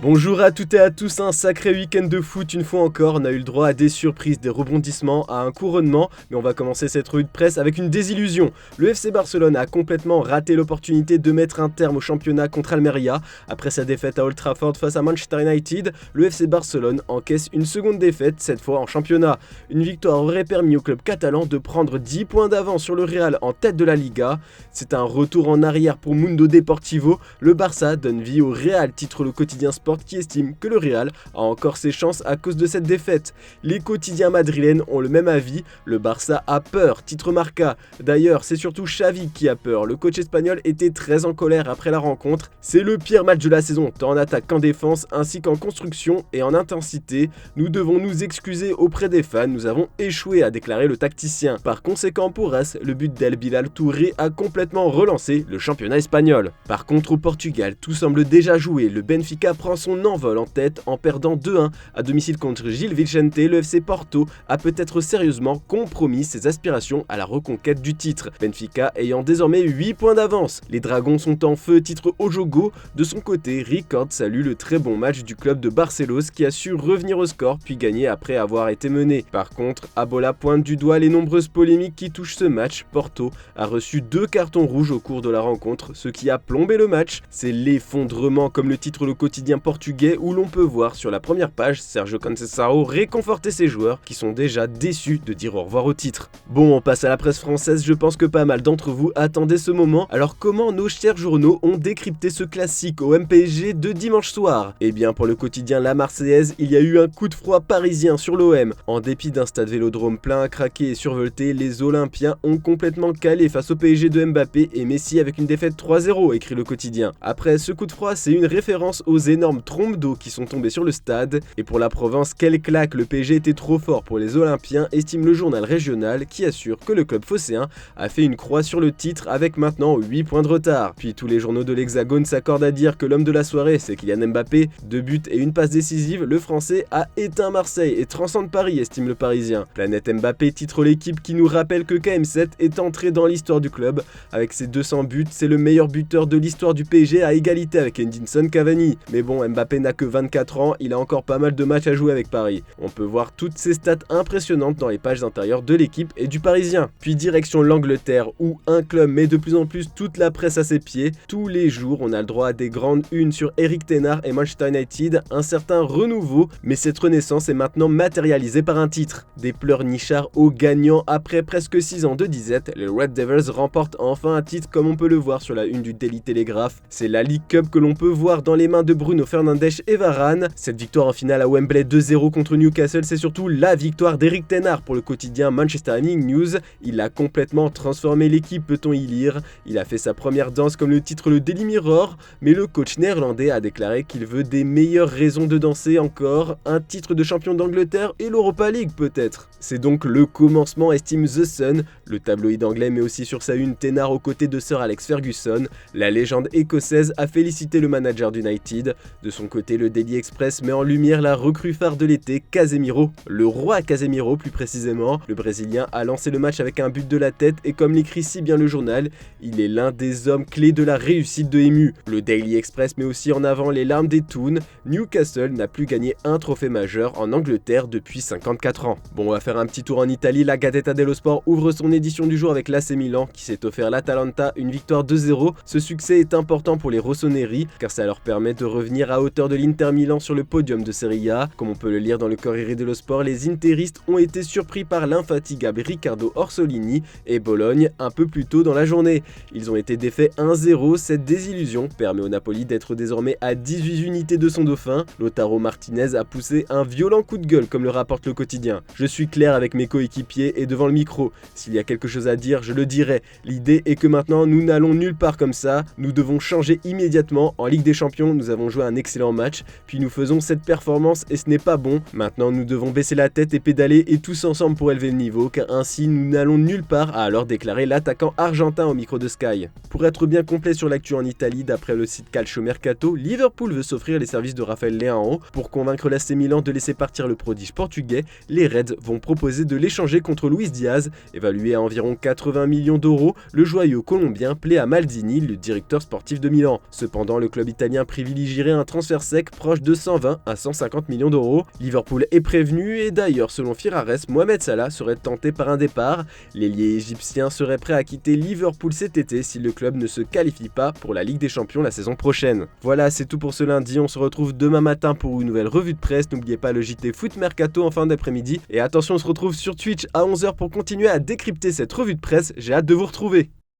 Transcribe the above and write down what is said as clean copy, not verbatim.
Bonjour à toutes et à tous, un sacré week-end de foot une fois encore, on a eu le droit à des surprises, des rebondissements, à un couronnement, mais on va commencer cette revue de presse avec une désillusion. Le FC Barcelone a complètement raté l'opportunité de mettre un terme au championnat contre Almeria. Après sa défaite à Old Trafford face à Manchester United, le FC Barcelone encaisse une seconde défaite, cette fois en championnat. Une victoire aurait permis au club catalan de prendre 10 points d'avance sur le Real en tête de la Liga. C'est un retour en arrière pour Mundo Deportivo, le Barça donne vie au Real, titre le quotidien Sport qui estime que le Real a encore ses chances à cause de cette défaite. Les quotidiens madrilènes ont le même avis, le Barça a peur, titre Marca. D'ailleurs, c'est surtout Xavi qui a peur, le coach espagnol était très en colère après la rencontre. C'est le pire match de la saison, tant en attaque qu'en défense, ainsi qu'en construction et en intensité. Nous devons nous excuser auprès des fans, nous avons échoué, a déclaré le tacticien. Par conséquent, pour As, le but d'El Bilal Touré a complètement relancé le championnat espagnol. Par contre, au Portugal, tout semble déjà joué, le Benfica prend son envol en tête en perdant 2-1 à domicile contre Gil Vicente. Le FC Porto a peut-être sérieusement compromis ses aspirations à la reconquête du titre, Benfica ayant désormais 8 points d'avance. Les Dragons sont en feu, titre Ojogo. De son côté, Record salue le très bon match du club de Barcelos qui a su revenir au score puis gagner après avoir été mené. Par contre, Abola pointe du doigt les nombreuses polémiques qui touchent ce match. Porto a reçu 2 cartons rouges au cours de la rencontre, ce qui a plombé le match. C'est l'effondrement, comme le titre le quotidien portugais, où l'on peut voir sur la première page Sergio Conceição réconforter ses joueurs qui sont déjà déçus de dire au revoir au titre. Bon, on passe à la presse française, je pense que pas mal d'entre vous attendaient ce moment. Alors comment nos chers journaux ont décrypté ce classique au MPSG de dimanche soir? Eh bien pour le quotidien La Marseillaise, il y a eu un coup de froid parisien sur l'OM. En dépit d'un stade Vélodrome plein à craquer et survolté, les Olympiens ont complètement calé face au PSG de Mbappé et Messi avec une défaite 3-0, écrit le quotidien. Après ce coup de froid, c'est une référence aux énormes trompes d'eau qui sont tombées sur le stade. Et pour la Provence, quelle claque, le PSG était trop fort pour les Olympiens, estime le journal régional qui assure que le club phocéen a fait une croix sur le titre avec maintenant 8 points de retard. Puis tous les journaux de l'Hexagone s'accordent à dire que l'homme de la soirée, c'est Kylian Mbappé. 2 buts et une passe décisive, le Français a éteint Marseille et transcende Paris, estime le Parisien. Planète Mbappé titre l'équipe qui nous rappelle que KM7 est entré dans l'histoire du club. Avec ses 200 buts, c'est le meilleur buteur de l'histoire du PSG à égalité avec Edinson Cavani. Mais bon, Mbappé n'a que 24 ans, il a encore pas mal de matchs à jouer avec Paris. On peut voir toutes ces stats impressionnantes dans les pages intérieures de l'équipe et du Parisien. Puis direction l'Angleterre où un club met de plus en plus toute la presse à ses pieds. Tous les jours, on a le droit à des grandes unes sur Eric Ten Hag et Manchester United, un certain renouveau, mais cette renaissance est maintenant matérialisée par un titre. Des pleurnichards aux gagnants après presque 6 ans de disette, les Red Devils remportent enfin un titre comme on peut le voir sur la une du Daily Telegraph. C'est la League Cup que l'on peut voir dans les mains de Bruno Fernandes et Varane. Cette victoire en finale à Wembley 2-0 contre Newcastle, c'est surtout la victoire d'Eric Ten Hag pour le quotidien Manchester Evening News. Il a complètement transformé l'équipe, peut-on y lire. Il a fait sa première danse comme le titre le Daily Mirror, mais le coach néerlandais a déclaré qu'il veut des meilleures raisons de danser encore, un titre de champion d'Angleterre et l'Europa League peut-être. C'est donc le commencement, estime The Sun. Le tabloïd anglais met aussi sur sa une Ten Hag aux côtés de Sir Alex Ferguson. La légende écossaise a félicité le manager d'United. De son côté, le Daily Express met en lumière la recrue phare de l'été, Casemiro. Le roi Casemiro plus précisément. Le Brésilien a lancé le match avec un but de la tête et comme l'écrit si bien le journal, il est l'un des hommes clés de la réussite de Emu. Le Daily Express met aussi en avant les larmes des Toons. Newcastle n'a plus gagné un trophée majeur en Angleterre depuis 54 ans. Bon, on va faire un petit tour en Italie. La Gazzetta dello Sport ouvre son édition du jour avec l'AC Milan qui s'est offert l'Atalanta une victoire 2-0. Ce succès est important pour les rossoneri car ça leur permet de revenir à hauteur de l'Inter Milan sur le podium de Serie A. Comme on peut le lire dans le Corriere dello Sport, les interistes ont été surpris par l'infatigable Riccardo Orsolini et Bologne un peu plus tôt dans la journée. Ils ont été défaits 1-0. Cette désillusion permet au Napoli d'être désormais à 18 unités de son dauphin. Lautaro Martinez a poussé un violent coup de gueule comme le rapporte le quotidien. Je suis clair avec mes coéquipiers et devant le micro. S'il y a quelque chose à dire, je le dirai. L'idée est que maintenant nous n'allons nulle part comme ça. Nous devons changer immédiatement. En Ligue des Champions, nous avons joué un excellent match, puis nous faisons cette performance et ce n'est pas bon. Maintenant nous devons baisser la tête et pédaler et tous ensemble pour élever le niveau car ainsi nous n'allons nulle part, a alors déclaré l'attaquant argentin au micro de Sky. Pour être bien complet sur l'actu en Italie, d'après le site Calcio Mercato, Liverpool veut s'offrir les services de Raphaël Leão pour convaincre l'AC Milan de laisser partir le prodige portugais. Les Reds vont proposer de l'échanger contre Luis Diaz, évalué à environ 80 millions d'euros. Le joyau colombien plaît à Maldini, le directeur sportif de Milan. Cependant, le club italien privilégierait un transfert sec proche de 120 à 150 millions d'euros. Liverpool est prévenu et d'ailleurs selon Firares, Mohamed Salah serait tenté par un départ. L'ailier égyptien serait prêt à quitter Liverpool cet été si le club ne se qualifie pas pour la Ligue des Champions la saison prochaine. Voilà, c'est tout pour ce lundi, on se retrouve demain matin pour une nouvelle revue de presse. N'oubliez pas le JT Foot Mercato en fin d'après-midi. Et attention, on se retrouve sur Twitch à 11h pour continuer à décrypter cette revue de presse. J'ai hâte de vous retrouver.